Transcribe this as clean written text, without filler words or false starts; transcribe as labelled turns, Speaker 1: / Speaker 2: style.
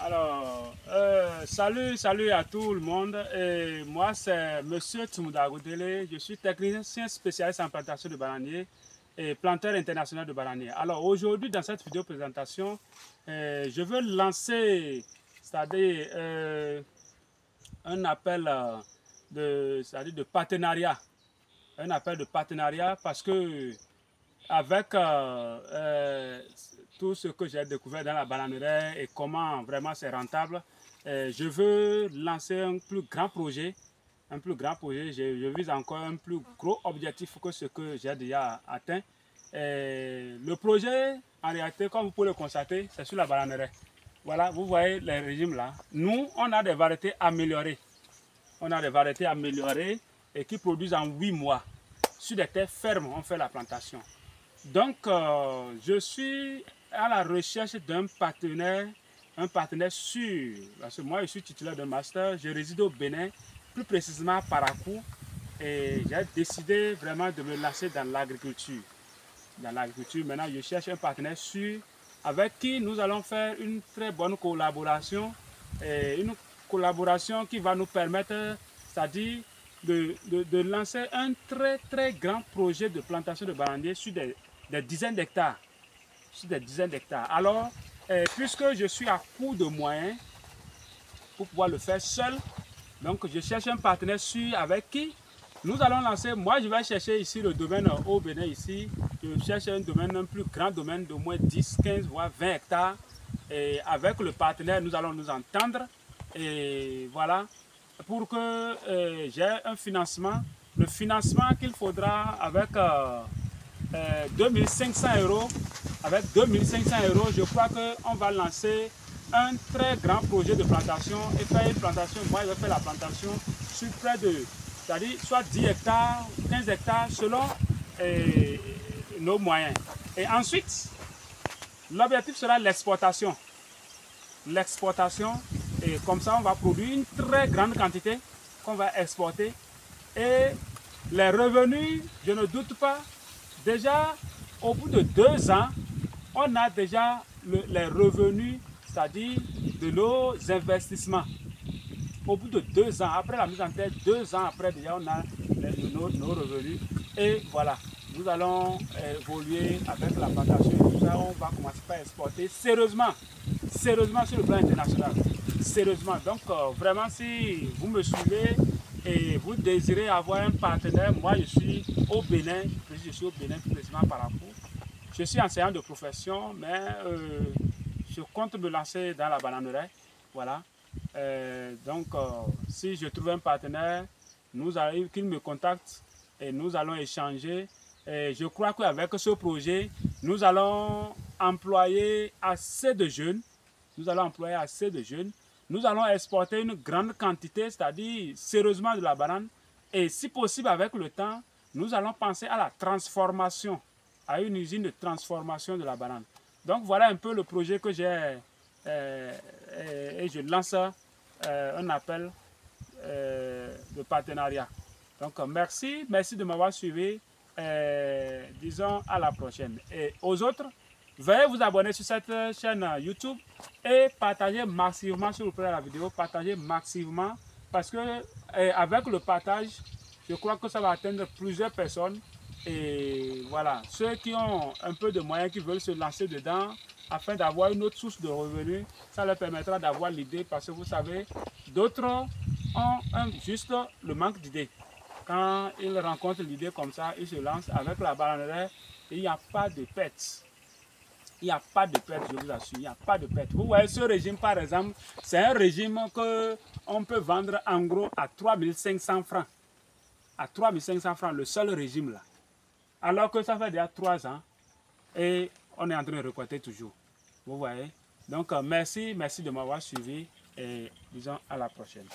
Speaker 1: Alors, salut à tout le monde. Et moi, c'est Monsieur Tsumuda Godele. Je suis technicien spécialiste en plantation de bananiers et planteur international de bananiers. Alors, aujourd'hui, dans cette vidéo présentation, je veux lancer, c'est-à-dire un appel de partenariat. Un appel de partenariat parce que avec tout ce que j'ai découvert dans la bananerie et comment vraiment c'est rentable, je veux lancer un plus grand projet. Je vise encore un plus gros objectif que ce que j'ai déjà atteint. Le projet, en réalité, comme vous pouvez le constater, c'est sur la bananerie. Voilà, vous voyez les régimes là. Nous, on a des variétés améliorées. On a des variétés améliorées et qui produisent en 8 mois. Sur des terres fermes, on fait la plantation. Donc, je suis à la recherche d'un partenaire sûr. Parce que moi, je suis titulaire d'un master, je réside au Bénin, plus précisément à Parakou. Et j'ai décidé vraiment de me lancer dans l'agriculture. Maintenant, je cherche un partenaire sûr avec qui nous allons faire une très bonne collaboration. Et une collaboration qui va nous permettre, c'est-à-dire de lancer un très grand projet de plantation de bananiers sur des dizaines d'hectares. Alors, puisque je suis à court de moyens pour pouvoir le faire seul, donc je cherche un partenaire sûr avec qui nous allons lancer. Moi, je vais chercher ici le domaine au Bénin ici. Je cherche un plus grand domaine d'au moins 10, 15, voire 20 hectares. Et avec le partenaire, nous allons nous entendre. Et voilà, pour que j'ai un financement. Le financement qu'il faudra avec 2500 €. Avec 2500 €, je crois qu'on va lancer un très grand projet de plantation et faire une plantation. Moi, je vais faire la plantation sur près de, c'est-à-dire soit 10 hectares, 15 hectares, selon nos moyens. Et ensuite, l'objectif sera l'exportation. Et comme ça, on va produire une très grande quantité qu'on va exporter. Et les revenus, je ne doute pas, déjà au bout de 2 ans, on a déjà les revenus, c'est-à-dire de nos investissements. Au bout de 2 ans, après la mise en terre, 2 ans après, déjà on a nos revenus. Et voilà, nous allons évoluer avec la plantation et tout ça. On va commencer par exporter sérieusement sur le plan international. Sérieusement. Donc vraiment, si vous me suivez et vous désirez avoir un partenaire, moi je suis au Bénin, plus précisément par rapport. Je suis enseignant de profession, mais je compte me lancer dans la bananerie. Voilà. Donc, si je trouve un partenaire, qu'il me contacte et nous allons échanger. Et je crois qu'avec ce projet, nous allons employer assez de jeunes. Nous allons exporter une grande quantité, c'est-à-dire sérieusement de la banane. Et si possible, avec le temps, nous allons penser à la transformation, à une usine de transformation de la banane. Donc voilà un peu le projet que j'ai et je lance un appel de partenariat. Donc merci de m'avoir suivi. Disons à la prochaine. Et aux autres, veuillez vous abonner sur cette chaîne YouTube et partagez massivement, s'il vous plaît, la vidéo. Partagez massivement parce que avec le partage, je crois que ça va atteindre plusieurs personnes. Et voilà, ceux qui ont un peu de moyens, qui veulent se lancer dedans afin d'avoir une autre source de revenus, ça leur permettra d'avoir l'idée parce que vous savez, d'autres ont juste le manque d'idées. Quand ils rencontrent l'idée comme ça, ils se lancent avec la bananerie et il n'y a pas de perte. Il n'y a pas de perte, je vous assure, il n'y a pas de perte. Vous voyez ce régime par exemple, c'est un régime qu'on peut vendre en gros à 3500 francs. À 3500 francs, le seul régime là. Alors que ça fait déjà 3 ans et on est en train de récolter toujours. Vous voyez. Donc merci de m'avoir suivi et disons à la prochaine.